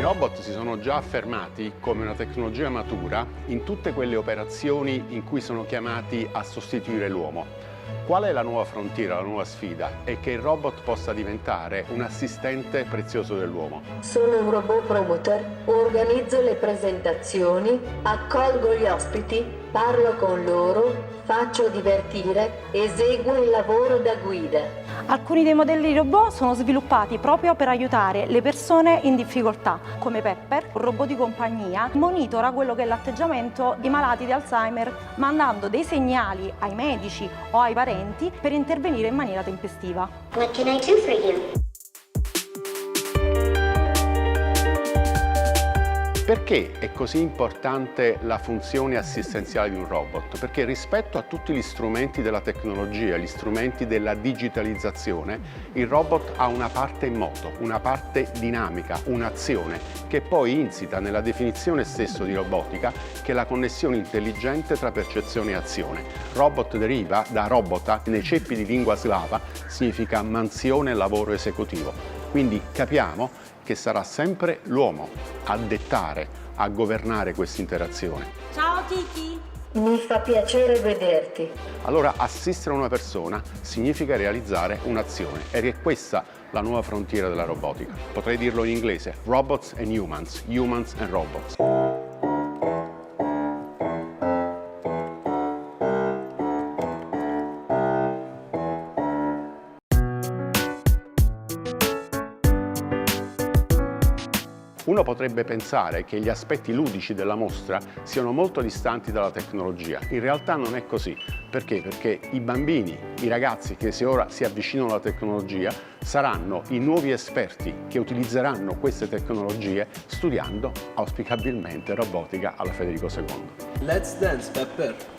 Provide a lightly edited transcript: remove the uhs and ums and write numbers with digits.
robot si sono già affermati come una tecnologia matura in tutte quelle operazioni in cui sono chiamati a sostituire l'uomo. Qual è la nuova frontiera, la nuova sfida? È che il robot possa diventare un assistente prezioso dell'uomo. Sono un robot promoter, organizzo le presentazioni, accolgo gli ospiti, parlo con loro, faccio divertire, eseguo il lavoro da guida. Alcuni dei modelli di robot sono sviluppati proprio per aiutare le persone in difficoltà, come Pepper, un robot di compagnia, monitora quello che è l'atteggiamento di malati di Alzheimer, mandando dei segnali ai medici o ai parenti per intervenire in maniera tempestiva. What can I do for you? Perché è così importante la funzione assistenziale di un robot? Perché rispetto a tutti gli strumenti della tecnologia, gli strumenti della digitalizzazione, il robot ha una parte in moto, una parte dinamica, un'azione che poi insita nella definizione stessa di robotica, che è la connessione intelligente tra percezione e azione. Robot deriva da robota, nei ceppi di lingua slava significa mansione, lavoro esecutivo. Quindi capiamo che sarà sempre l'uomo a dettare, a governare questa interazione. Ciao Kiki! Mi fa piacere vederti. Allora assistere a una persona significa realizzare un'azione ed è questa la nuova frontiera della robotica. Potrei dirlo in inglese, robots and humans, humans and robots. Uno potrebbe pensare che gli aspetti ludici della mostra siano molto distanti dalla tecnologia. In realtà non è così. Perché? Perché i bambini, i ragazzi che ora si avvicinano alla tecnologia saranno i nuovi esperti che utilizzeranno queste tecnologie studiando auspicabilmente robotica alla Federico II. Let's dance, Pepper!